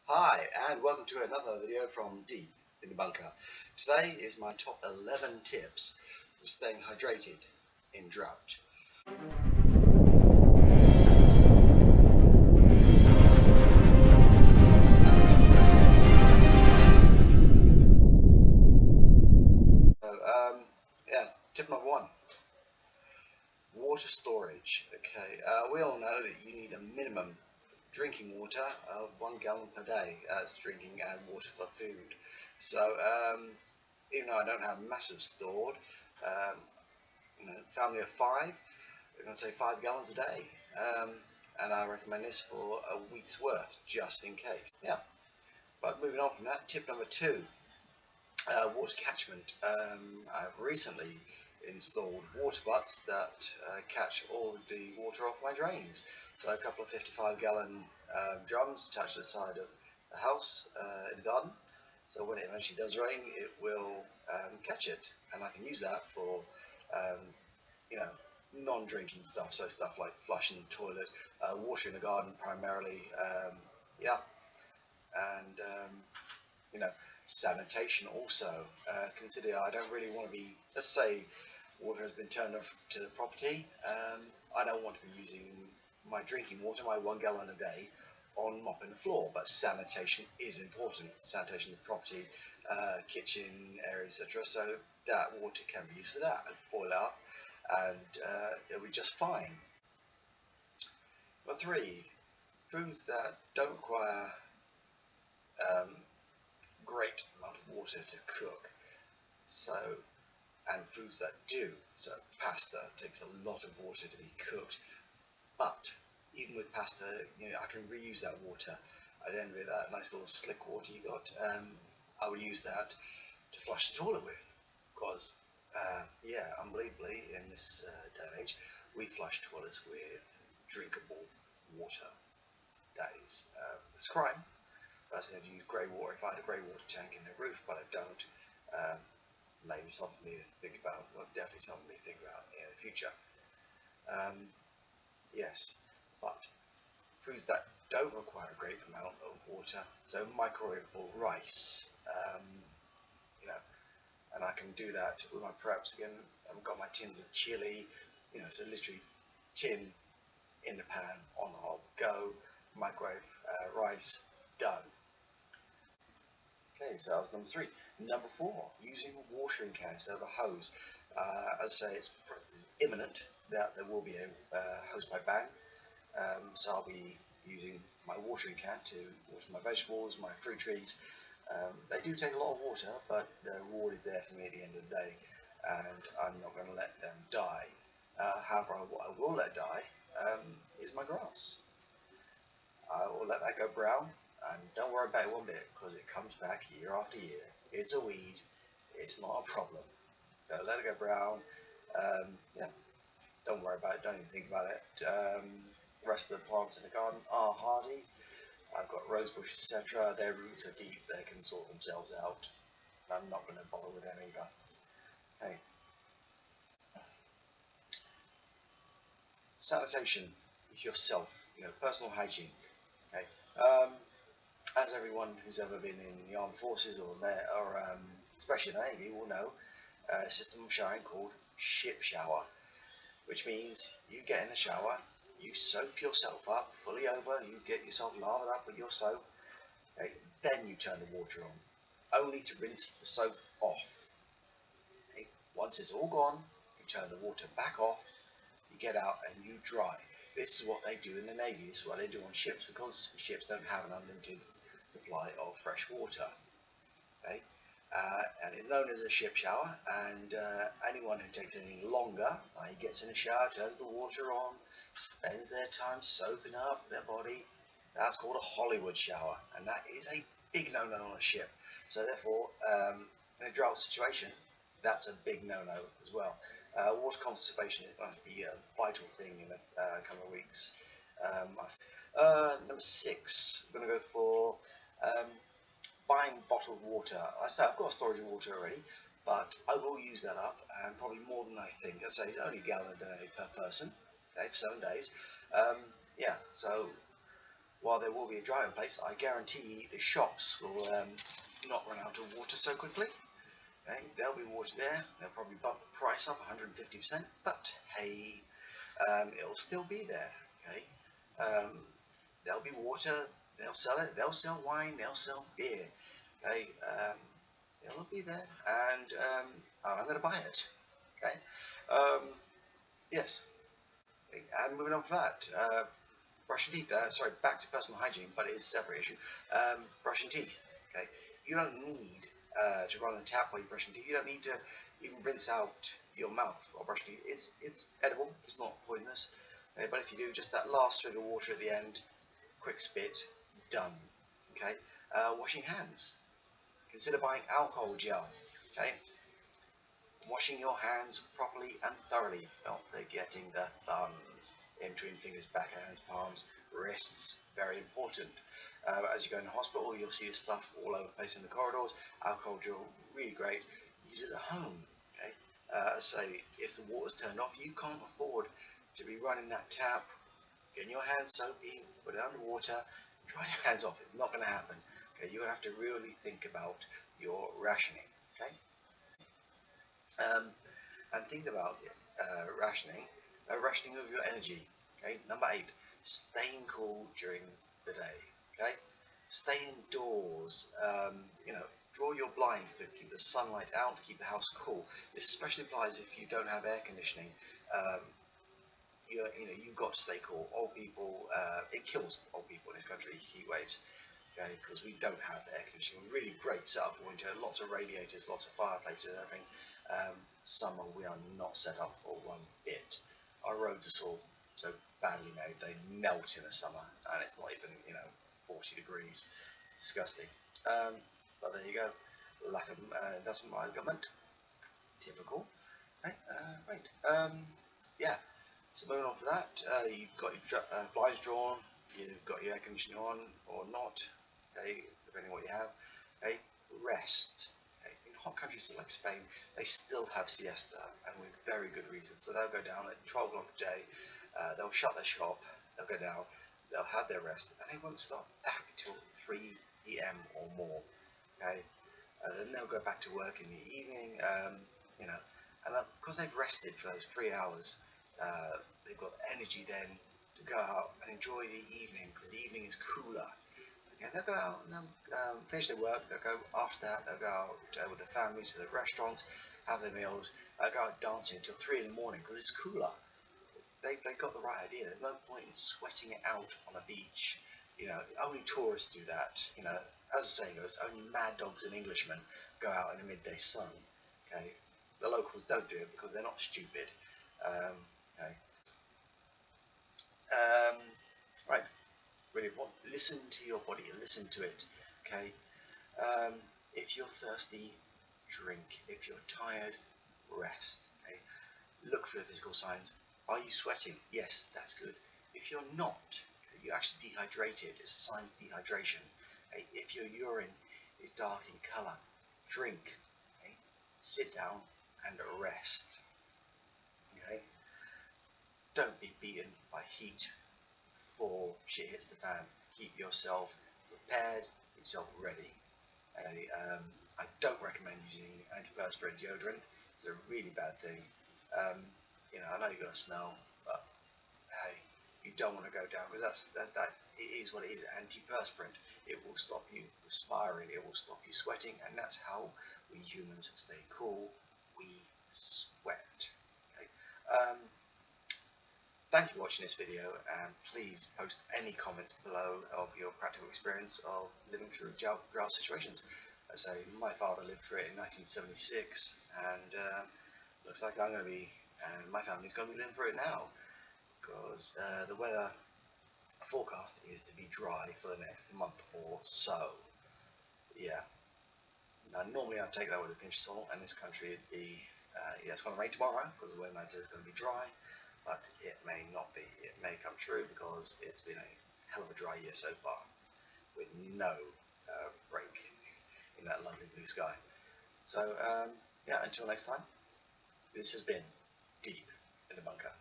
Hi, and welcome to another video from Deep in the Bunker. Today is my top 11 tips for staying hydrated in drought. So, yeah, tip number one, water storage. Okay, we all know that you need a minimum drinking water of 1 gallon per day as drinking and water for food. So, even though I don't have massive stored, um, family of 5, we're going to say 5 gallons a day. And I recommend this for a week's worth, just in case. Yeah, but moving on from that, tip number 2, water catchment. I've recently installed water butts that catch all the water off my drains. So a couple of 55-gallon drums attached to the side of the house in the garden. So when it eventually does rain, it will catch it, and I can use that for um, you know, non-drinking stuff, so stuff like flushing the toilet, watering the garden primarily, yeah, and sanitation also. Consider I don't really want to be, let's say water has been turned off to the property, I don't want to be using my drinking water, my 1 gallon a day, on mopping the floor, but sanitation is important. Sanitation of the property, kitchen area, etc. So that water can be used for that and boil it up, and it'll be just fine. Number 3, foods that don't require um, great amount of water to cook. So, and foods that do. So pasta takes a lot of water to be cooked, but even with pasta, I can reuse that water. I'd envy that nice little slick water you got. I would use that to flush the toilet with, because yeah, unbelievably in this day and age, we flush toilets with drinkable water. That is it's a crime. Personally, I'd use grey water if I had a grey water tank in the roof, but I don't. Um, Maybe something for me to think about. Well, definitely something for me to think about in the future. Yes, but foods that don't require a great amount of water, so microwavable rice, you know, and I can do that with my preps again. I've got my tins of chili, so literally tin in the pan, on the hob, go, microwave rice, done. Okay, so that was number 3. Number 4, using a watering can instead of a hose. As I say, it's imminent that there will be a hose pipe ban, so I'll be using my watering can to water my vegetables, my fruit trees. They do take a lot of water, but the reward is there for me at the end of the day, and I'm not going to let them die. However, what I will let die is my grass. I will let that go brown, and don't worry about it one bit, because it comes back year after year. It's a weed, it's not a problem. So let it go brown. Yeah, don't worry about it, don't even think about it. The rest of the plants in the garden are hardy. I've got rose bushes, etc. Their roots are deep, they can sort themselves out. I'm not going to bother with them either. Okay. Sanitation is yourself, personal hygiene. Okay. As everyone who's ever been in the armed forces or especially the Navy will know, a system of showering called ship shower, which means you get in the shower, you soap yourself up fully over, you get yourself lathered up with your soap, okay, then you turn the water on, only to rinse the soap off. Okay. Once it's all gone, you turn the water back off, you get out and you dry. This is what they do in the Navy, this is what they do on ships, because ships don't have an unlimited supply of fresh water. Okay? And it's known as a ship shower, and anyone who takes anything longer, gets in a shower, turns the water on, spends their time soaping up their body, that's called a Hollywood shower, and that is a big no-no on a ship. So therefore, in a drought situation, that's a big no-no as well. Water conservation is going to be a vital thing in a couple of weeks. Number 6, I'm going to go for buying bottled water. I say I've got a storage of water already, but I will use that up, and probably more than I think. I say it's only a gallon a day per person, okay, for 7 days. Yeah, so while there will be a drought in place, I guarantee the shops will not run out of water so quickly. Okay, there'll be water there. They'll probably bump the price up 150%, but hey, it'll still be there. Okay, there'll be water. They'll sell it. They'll sell wine. They'll sell beer. Okay, it'll be there, and I'm going to buy it. Okay, yes. And moving on from that, brushing teeth. Sorry, back to personal hygiene, but it is a separate issue. Brushing teeth. Okay, you don't need to run the tap while you're brushing teeth. You don't need to even rinse out your mouth while brushing teeth. It's edible. It's not poisonous. Okay, but if you do, just that last swig of water at the end, quick spit, done. Okay, washing hands. Consider buying alcohol gel. Okay, washing your hands properly and thoroughly, not forgetting the thumbs, in between fingers, backhands, palms, wrists, very important. As you go in the hospital, you'll see this stuff all over the place in the corridors. Alcohol gel, really great. Use it at home. Okay, so if the water's turned off, you can't afford to be running that tap, getting your hands soapy, put it underwater, dry your hands off. It's not going to happen. Okay, you're going to have to really think about your rationing. Okay. And think about rationing of your energy. Okay, number 8, staying cool during the day. Okay, stay indoors. Draw your blinds to keep the sunlight out, to keep the house cool. This especially applies if you don't have air conditioning. You've got to stay cool. Old people, it kills old people in this country, heat waves. Okay, because we don't have air conditioning. Really great setup for winter. Lots of radiators, lots of fireplaces and everything. Summer we are not set up for one bit. Our roads are so badly made they melt in the summer, and it's not even 40 degrees. It's disgusting. But there you go. Lack of investment by the government. Typical. Okay, right. Yeah. So moving on for that, you've got your blinds drawn. You've got your air conditioning on or not. Okay, depending on what you have. Okay, rest. In hot countries like Spain, they still have siesta, and with very good reason. So they'll go down at 12 o'clock a day, they'll shut their shop, they'll go down, they'll have their rest, and they won't start back till 3 p.m. or more. Okay, then they'll go back to work in the evening, and because they've rested for those 3 hours, they've got energy then to go out and enjoy the evening, because the evening is cooler. Okay, they'll go out and finish their work. They'll go after that. They'll go out with their families to the restaurants, have their meals. They'll go out dancing until 3 in the morning because it's cooler. They got the right idea. There's no point in sweating it out on a beach. Only tourists do that. As the saying goes, only mad dogs and Englishmen go out in the midday sun. Okay, the locals don't do it because they're not stupid. Okay. Right. Really, listen to your body, listen to it. Okay. If you're thirsty, drink. If you're tired, rest. Okay. Look for the physical signs. Are you sweating? Yes, that's good. If you're not, you're actually dehydrated. It's a sign of dehydration. Okay. If your urine is dark in colour, drink. Okay. Sit down and rest. Okay. Don't be beaten by heat before shit hits the fan. Keep yourself prepared, keep yourself ready. Okay, I don't recommend using antiperspirant deodorant. It's a really bad thing. I know you're gonna smell, but hey, you don't want to go down because that it is what it is. Antiperspirant. It will stop you perspiring. It will stop you sweating, and that's how we humans stay cool. We sweat. Okay. Thank you for watching this video, and please post any comments below of your practical experience of living through drought situations. As I say, my father lived through it in 1976, and looks like I'm going to be, and my family's going to be living through it now, because the weather forecast is to be dry for the next month or so. Yeah. Now, normally I'd take that with a pinch of salt, and this country it'd be, it's going to rain tomorrow, because the weatherman says it's going to be dry. But it may not be. It may come true because it's been a hell of a dry year so far, with no break in that lovely blue sky. So yeah, until next time, this has been Deep in the Bunker.